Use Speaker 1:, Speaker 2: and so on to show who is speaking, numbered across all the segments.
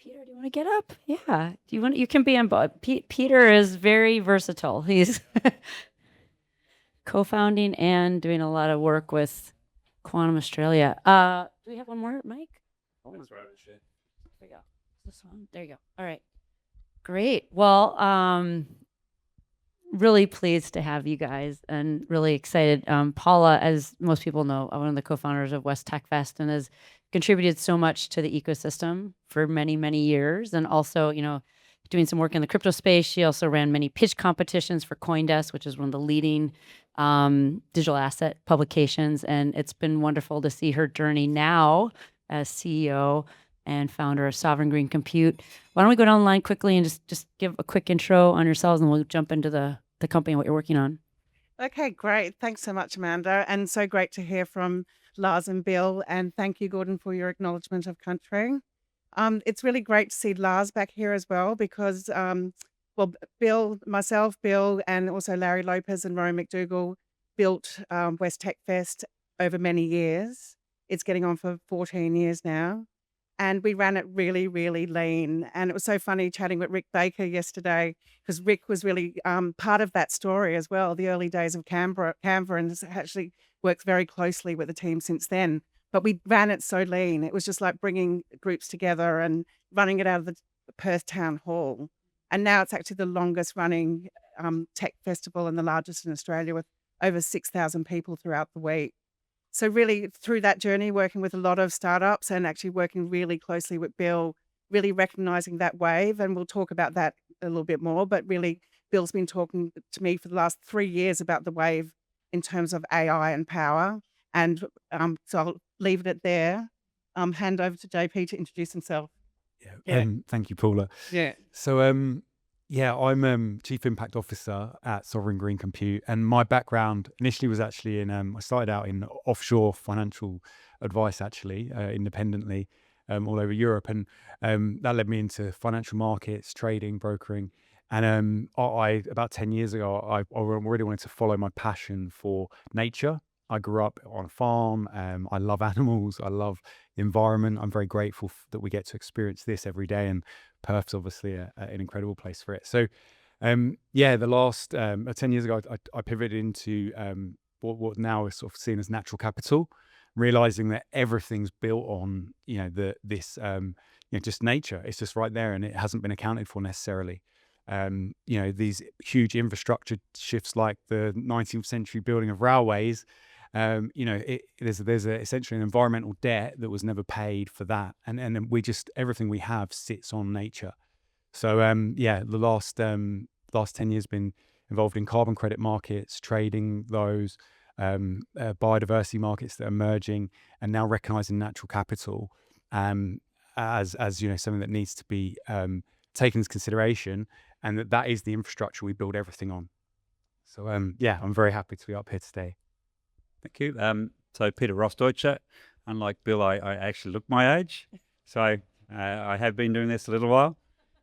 Speaker 1: Peter, do you want to get up? Yeah. Do you want? You can be on both. Peter is very versatile. He's co-founding and doing a lot of work with Quantum Australia. Do we have one more, Mike?
Speaker 2: That's right.
Speaker 1: There we go. This one. There you go. All right. Great. Well, really pleased to have you guys and really excited. Paula, as most people know, one of the co-founders of West Tech Fest and has contributed so much to the ecosystem for many, many years. And also, doing some work in the crypto space. She also ran many pitch competitions for CoinDesk, which is one of the leading digital asset publications. And it's been wonderful to see her journey now as CEO and founder of Sovereign Green Compute. Why don't we go down the line quickly and just give a quick intro on yourselves, and we'll jump into the company and what you're working on.
Speaker 3: Okay, great. Thanks so much, Amanda. And so great to hear from Lars and Bill. And thank you, Gordon, for your acknowledgement of country. It's really great to see Lars back here as well because, Bill, and also Larry Lopez and Rory McDougall built West Tech Fest over many years. It's getting on for 14 years now. And we ran it really, really lean. And it was so funny chatting with Rick Baker yesterday because Rick was really part of that story as well, the early days of Canva, and has actually worked very closely with the team since then. But we ran it so lean. It was just like bringing groups together and running it out of the Perth Town Hall. And now it's actually the longest running tech festival and the largest in Australia with over 6,000 people throughout the week. So really through that journey, working with a lot of startups and actually working really closely with Bill, really recognizing that wave. And we'll talk about that a little bit more, but really Bill's been talking to me for the last 3 years about the wave in terms of AI and power. And so I'll leave it there. Hand over to JP to introduce himself.
Speaker 2: Yeah. Thank you, Paula.
Speaker 3: Yeah.
Speaker 2: So, I'm Chief Impact Officer at Sovereign Green Compute, and my background initially was actually in, I started out in offshore financial advice, actually, independently, all over Europe, and that led me into financial markets, trading, brokering, and I about 10 years ago, I really wanted to follow my passion for nature. I grew up on a farm. I love animals. I love the environment. I'm very grateful that we get to experience this every day, and Perth's obviously an incredible place for it. So, the last 10 years ago, I pivoted into what now is sort of seen as natural capital, realizing that everything's built on just nature. It's just right there, and it hasn't been accounted for necessarily. These huge infrastructure shifts, like the 19th century building of railways. There's essentially an environmental debt that was never paid for that, and then everything we have sits on nature. So the last 10 years been involved in carbon credit markets, trading those, biodiversity markets that are emerging, and now recognizing natural capital as something that needs to be taken into consideration, and that is the infrastructure we build everything on. So I'm very happy to be up here today.
Speaker 4: Thank you. So Peter Rossdeutscher. Unlike Bill, I actually look my age. So I have been doing this a little while.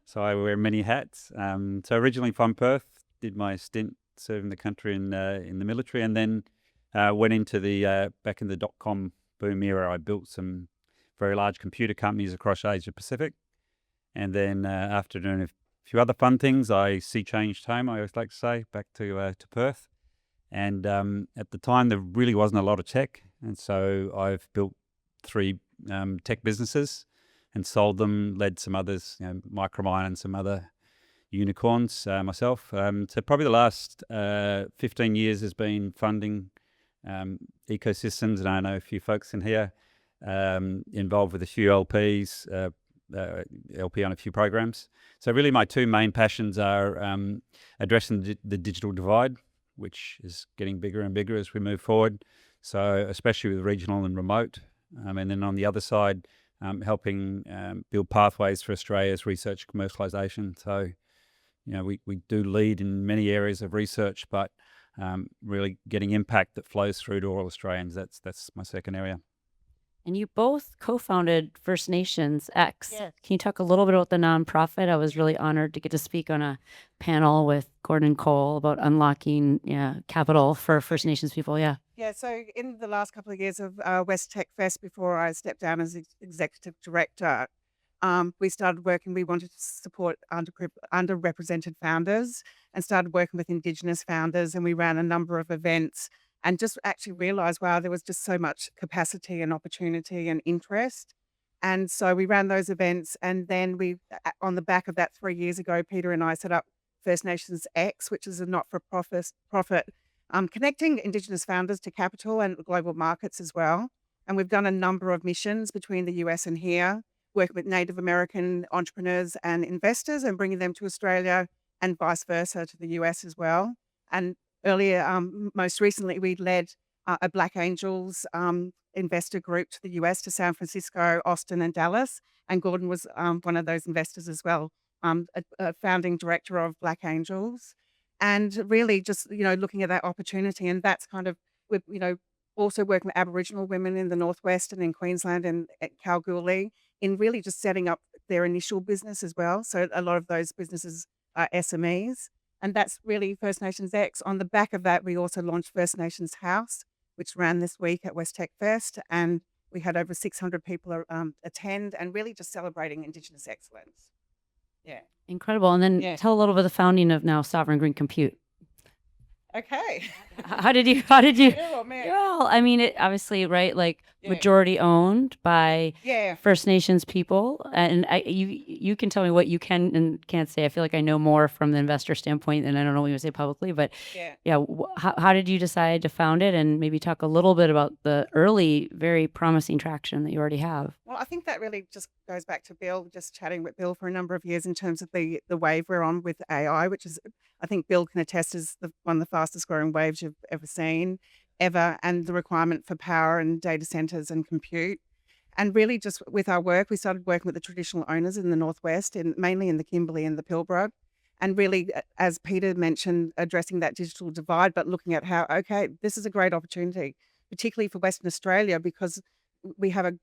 Speaker 4: So I wear many hats. So originally from Perth, did my stint serving the country in the military, and then went into back in the .com boom era. I built some very large computer companies across Asia Pacific. And then after doing a few other fun things, I changed home, I always like to say, back to Perth. And at the time, there really wasn't a lot of tech. And so I've built 3 tech businesses and sold them, led some others, Micromine and some other unicorns myself. So probably the last 15 years has been funding ecosystems. And I know a few folks in here involved with a few LPs, LP on a few programs. So really my 2 main passions are addressing the digital divide, which is getting bigger and bigger as we move forward. So especially with regional and remote. And then on the other side, helping build pathways for Australia's research commercialisation. So, we do lead in many areas of research, but really getting impact that flows through to all Australians. That's my second area.
Speaker 1: And you both co-founded First Nations X.
Speaker 3: Yes.
Speaker 1: Can you talk a little bit about the nonprofit? I was really honored to get to speak on a panel with Gordon Cole about unlocking capital for First Nations people. Yeah.
Speaker 3: Yeah, so in the last couple of years of West Tech Fest, before I stepped down as executive director, we started working, we wanted to support underrepresented founders and started working with Indigenous founders. And we ran a number of events and just actually realized, wow, there was just so much capacity and opportunity and interest. And so we ran those events. And then on the back of that, 3 years ago, Peter and I set up First Nations X, which is a not-for-profit connecting Indigenous founders to capital and global markets as well. And we've done a number of missions between the US and here, working with Native American entrepreneurs and investors and bringing them to Australia and vice versa to the US as well. And earlier, most recently, we led a Black Angels investor group to the US, to San Francisco, Austin, and Dallas. And Gordon was one of those investors as well, a founding director of Black Angels. And really just, looking at that opportunity. And that's kind of, with, also working with Aboriginal women in the Northwest and in Queensland and at Kalgoorlie in really just setting up their initial business as well. So a lot of those businesses are SMEs. And that's really First Nations X. On the back of that, we also launched First Nations House, which ran this week at West Tech Fest. And we had over 600 people attend and really just celebrating Indigenous excellence. Yeah.
Speaker 1: Incredible. And then tell a little bit of the founding of now Sovereign Green Compute.
Speaker 3: Okay.
Speaker 1: How did you,
Speaker 3: Oh, man.
Speaker 1: well, I mean, it obviously, right, like majority owned by First Nations people. And you can tell me what you can and can't say. I feel like I know more from the investor standpoint than I don't know what you would say publicly, but how did you decide to found it, and maybe talk a little bit about the early, very promising traction that you already have?
Speaker 3: Well, I think that really just goes back to Bill, just chatting with Bill for a number of years in terms of the wave we're on with AI, which is, I think Bill can attest, is one of the fastest growing waves you've ever seen, and the requirement for power and data centers and compute. And really just with our work, we started working with the traditional owners in the Northwest, mainly in the Kimberley and the Pilbara. And really, as Peter mentioned, addressing that digital divide, but looking at how, okay, this is a great opportunity, particularly for Western Australia, because we have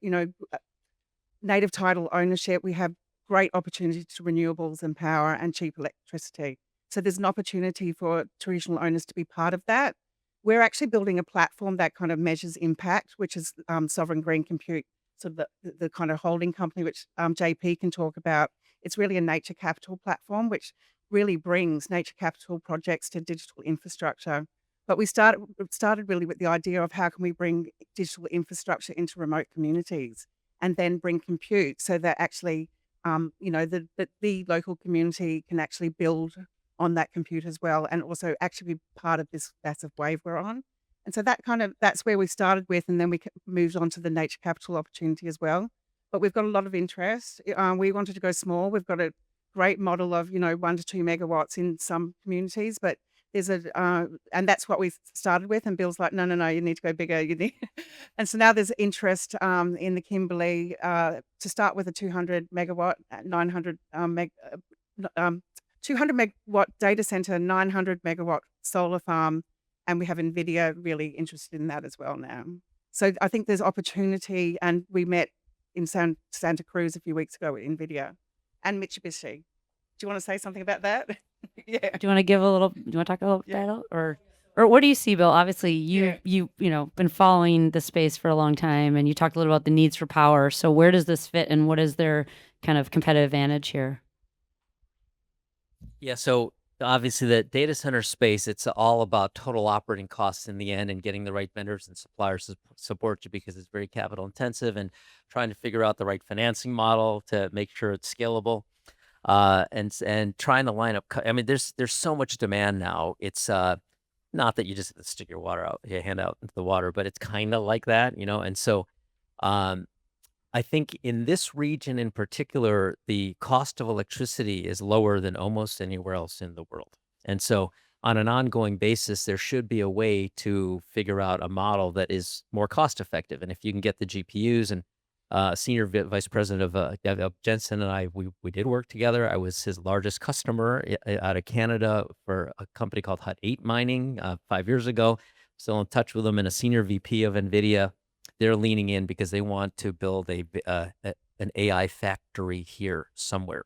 Speaker 3: native title ownership, we have great opportunity to renewables and power and cheap electricity. So there's an opportunity for traditional owners to be part of that. We're actually building a platform that kind of measures impact, which is Sovereign Green Compute, sort of the kind of holding company, which JP can talk about. It's really a nature capital platform, which really brings nature capital projects to digital infrastructure. But we started really with the idea of how can we bring digital infrastructure into remote communities and then bring compute so that actually, the local community can actually build on that compute as well, and also actually be part of this massive wave we're on. And so that's where we started with, and then we moved on to the nature capital opportunity as well. But we've got a lot of interest. We wanted to go small. We've got a great model of 1 to 2 megawatts in some communities, but there's and that's what we started with. And Bill's like, no, you need to go bigger. You need, and so now there's interest in the Kimberley to start with a 200 megawatt, 200 megawatt data center, 900 megawatt solar farm, and we have NVIDIA really interested in that as well now. So I think there's opportunity, and we met in Santa Cruz a few weeks ago with NVIDIA and Mitsubishi. Do you want to say something about that?
Speaker 1: Do you want to talk a little bit about it? Or what do you see, Bill? Obviously, you've been following the space for a long time, and you talked a little about the needs for power. So where does this fit, and what is their kind of competitive advantage here?
Speaker 5: Yeah, so obviously the data center space, it's all about total operating costs in the end, and getting the right vendors and suppliers to support you, because it's very capital intensive, and trying to figure out the right financing model to make sure it's scalable. And trying to line up. I mean, there's so much demand now. It's not that you just stick your hand out into the water, but it's kind of like that, And so, I think in this region in particular, the cost of electricity is lower than almost anywhere else in the world. And so, on an ongoing basis, there should be a way to figure out a model that is more cost effective. And if you can get the GPUs, and senior vice president of Jensen and I, we did work together. I was his largest customer out of Canada for a company called Hut 8 Mining 5 years ago. Still in touch with them, and a senior VP of NVIDIA. They're leaning in because they want to build an AI factory here somewhere.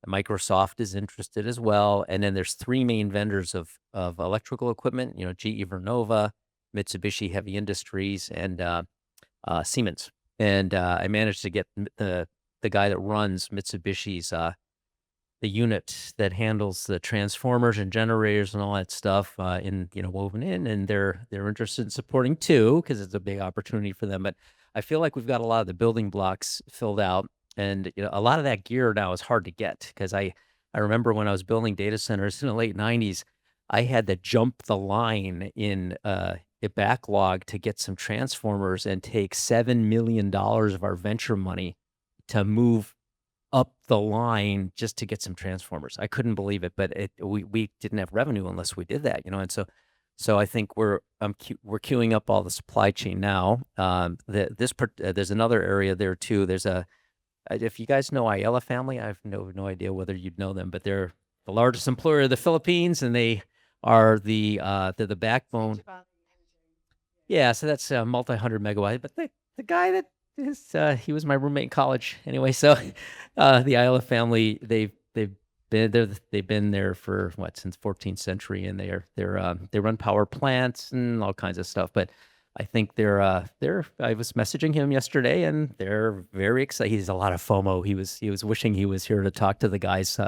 Speaker 5: Microsoft is interested as well. And then there's 3 main vendors of electrical equipment, GE Vernova, Mitsubishi Heavy Industries, and Siemens. And I managed to get the the guy that runs Mitsubishi's the unit that handles the transformers and generators and all that stuff woven in, and they're interested in supporting too because it's a big opportunity for them. But I feel like we've got a lot of the building blocks filled out, and a lot of that gear now is hard to get because I remember when I was building data centers in the late '90s, I had to jump the line in a backlog to get some transformers and take $7 million of our venture money to move up the line just to get some transformers. I couldn't believe it, but we didn't have revenue unless we did that, and so I think we're queuing up all the supply chain now. There's another area there too. There's if you guys know Ayala family, I have no idea whether you'd know them, but they're the largest employer of the Philippines, and they are they're the backbone. Yeah, so that's a multi-hundred megawatt. But the guy that is he was my roommate in college anyway. So the Ayala family, they've been there for since 14th century, and they run power plants and all kinds of stuff. But I think they're I was messaging him yesterday, and they're very excited. He has a lot of FOMO. He was wishing he was here to talk to the guys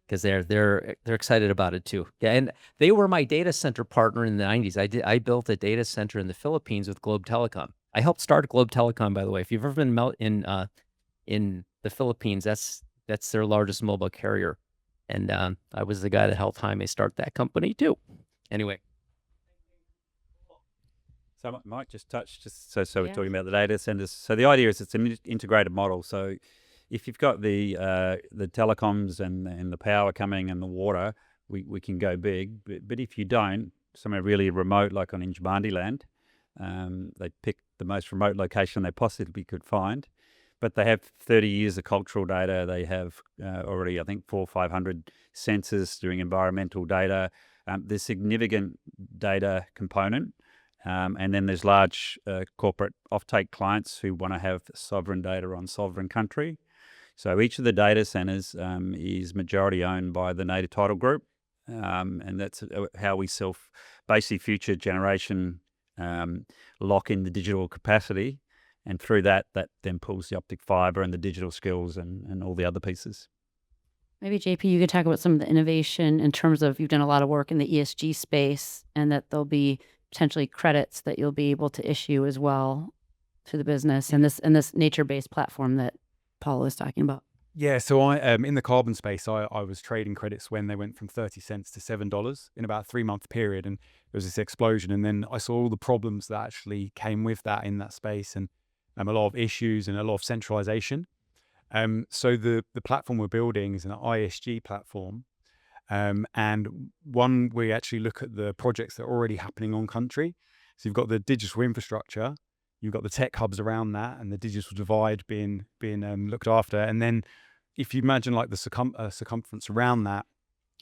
Speaker 5: because they're excited about it too. Yeah, and they were my data center partner in the '90s. I built a data center in the Philippines with Globe Telecom. I helped start Globe Telecom, by the way. If you've ever been in the Philippines, that's their largest mobile carrier, and I was the guy that helped Jaime start that company too. Anyway.
Speaker 4: So I might just touch, so we're
Speaker 1: Yeah.
Speaker 4: talking about the data centers. So the idea is it's an integrated model. So if you've got the telecoms and the power coming and the water, we can go big. But if you don't, somewhere really remote, like on Injamandi land, they pick the most remote location they possibly could find. But they have 30 years of cultural data. They have already, I think, 400 or 500 sensors doing environmental data. There's significant data component. And then there's large corporate offtake clients who want to have sovereign data on sovereign country. So each of the data centers is majority owned by the native title group. And that's how we basically future generation lock in the digital capacity. And through that then pulls the optic fiber and the digital skills and all the other pieces.
Speaker 1: Maybe JP, you could talk about some of the innovation in terms of you've done a lot of work in the ESG space, and that there'll be potentially credits that you'll be able to issue as well to the business, and this nature-based platform that Paul was talking about.
Speaker 2: Yeah, so I in the carbon space, I was trading credits when they went from 30 cents to $7 in about a 3-month period, and there was this explosion. And then I saw all the problems that actually came with that in that space, and a lot of issues and a lot of centralization. So the platform we're building is an ISG platform, and one we actually look at the projects that are already happening on country. So you've got the digital infrastructure, you've got the tech hubs around that, and the digital divide being looked after. And then if you imagine like the circumference around that,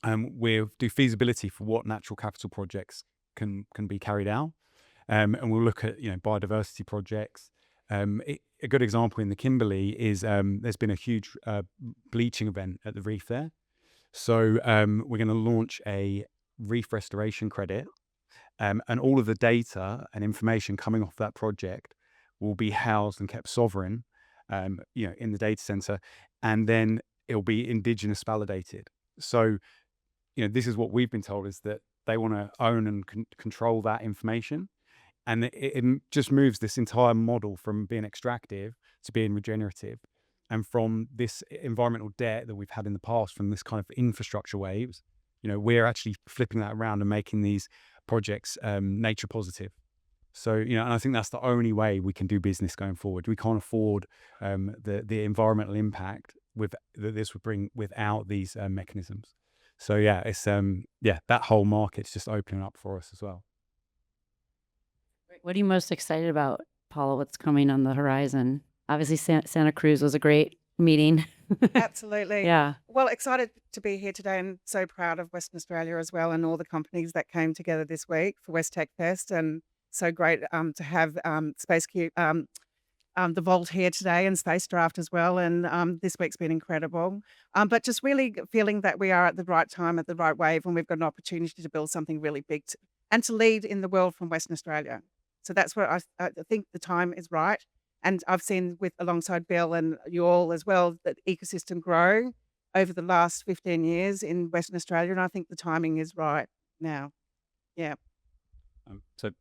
Speaker 2: we'll do feasibility for what natural capital projects can be carried out, and we'll look at biodiversity projects. A good example in the Kimberley is there's been a huge bleaching event at the reef there. So we're going to launch a reef restoration credit, and all of the data and information coming off that project will be housed and kept sovereign, in the data center, and then it'll be indigenous validated. So, this is what we've been told, is that they want to own and control that information. And it just moves this entire model from being extractive to being regenerative. And from this environmental debt that we've had in the past, from this kind of infrastructure waves, we're actually flipping that around and making these projects nature positive. So, and I think that's the only way we can do business going forward. We can't afford the environmental impact that this would bring without these mechanisms. So yeah, it's that whole market's just opening up for us as well.
Speaker 1: What are you most excited about, Paula? What's coming on the horizon? Obviously, Santa Cruz was a great meeting.
Speaker 3: Absolutely.
Speaker 1: Yeah.
Speaker 3: Well, excited to be here today, and so proud of Western Australia as well, and all the companies that came together this week for West Tech Fest. And so great to have the Vault here today, and Space Draft as well. And this week's been incredible. But just really feeling that we are at the right time, at the right wave, and we've got an opportunity to build something really big and to lead in the world from Western Australia. So that's where I think the time is right. And I've seen alongside Bill and you all as well, that ecosystem grow over the last 15 years in Western Australia. And I think the timing is right now. Yeah.
Speaker 4: So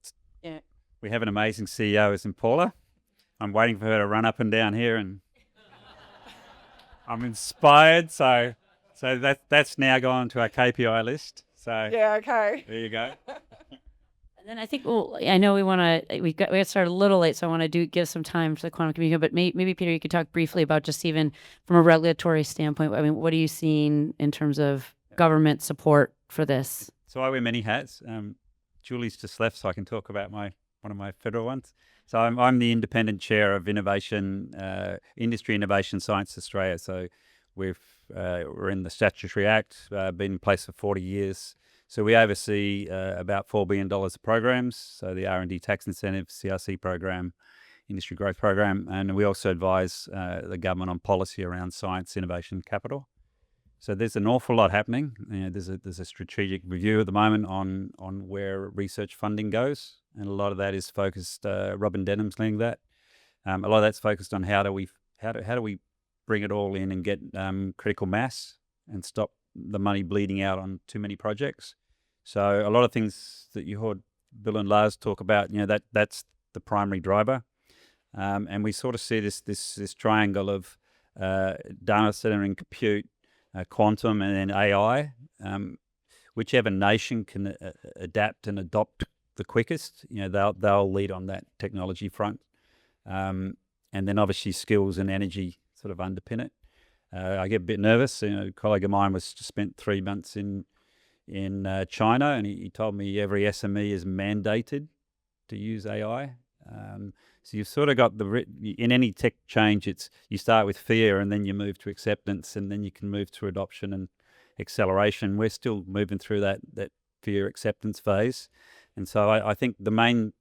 Speaker 3: Yeah.
Speaker 4: we have an amazing CEO, isn't Paula? I'm waiting for her to run up and down here, and I'm inspired. So that's now gone to our KPI list. So
Speaker 3: Yeah, okay.
Speaker 4: there you go.
Speaker 1: And then I think, well, I know we got started a little late, so I want to give some time to the quantum computing. But maybe Peter, you could talk briefly about just even from a regulatory standpoint. I mean, what are you seeing in terms of government support for this?
Speaker 4: So I wear many hats. Julie's just left, so I can talk about one of my federal ones. So I'm the independent chair of Innovation, Industry Innovation Science Australia. So we're in the Statutory Act, been in place for 40 years. So we oversee about $4 billion of programs. So the R&D tax incentive, CRC program, industry growth program, and we also advise the government on policy around science, innovation, capital. So there's an awful lot happening. There's a strategic review at the moment on where research funding goes, and a lot of that is focused. Robin Denham's leading that. A lot of that's focused on how do we bring it all in and get critical mass and stop the money bleeding out on too many projects. So a lot of things that you heard Bill and Lars talk about, that's the primary driver, and we sort of see this triangle of data center and compute, quantum, and then AI. Whichever nation can adapt and adopt the quickest, they'll lead on that technology front, and then obviously skills and energy sort of underpin it. I get a bit nervous. A colleague of mine just spent 3 months in China, and he told me every SME is mandated to use AI. So you've sort of got in any tech change, you start with fear and then you move to acceptance, and then you can move to adoption and acceleration. We're still moving through that fear acceptance phase, and so I think the main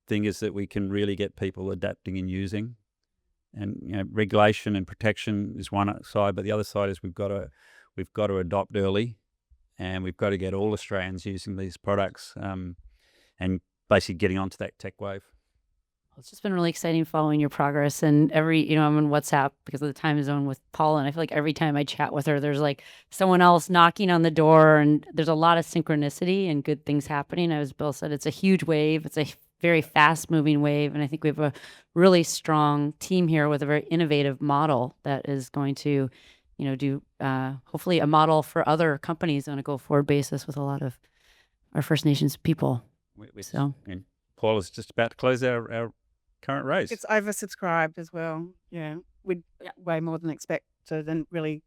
Speaker 4: thing is that we can really get people adapting and using. And regulation and protection is one side, but the other side is we've got to adopt early, and we've got to get all Australians using these products, and basically getting onto that tech wave.
Speaker 1: It's just been really exciting following your progress, and I'm on WhatsApp because of the time zone with Paula, and I feel like every time I chat with her, there's like someone else knocking on the door, and there's a lot of synchronicity and good things happening. As Bill said, it's a huge wave. It's a very fast moving wave. And I think we have a really strong team here with a very innovative model that is going to, do hopefully a model for other companies on a go forward basis with a lot of our First Nations people.
Speaker 4: And Paul is just about to close our current raise.
Speaker 3: It's oversubscribed as well. Yeah. We'd way more than expected, and really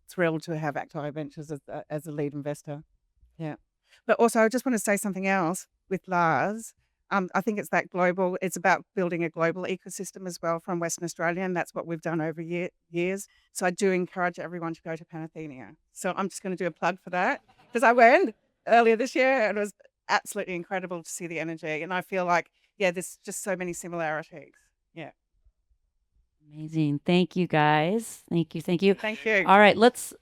Speaker 3: thrilled to have ACTAI Ventures as a lead investor. Yeah. But also I just want to say something else with Lars. I think it's about building a global ecosystem as well from Western Australia, and that's what we've done over years. So I do encourage everyone to go to Panathenea. So I'm just going to do a plug for that, because I went earlier this year and it was absolutely incredible to see the energy. And I feel like, there's just so many similarities. Yeah.
Speaker 1: Amazing. Thank you, guys. Thank you.
Speaker 3: Thank you.
Speaker 1: All right, let's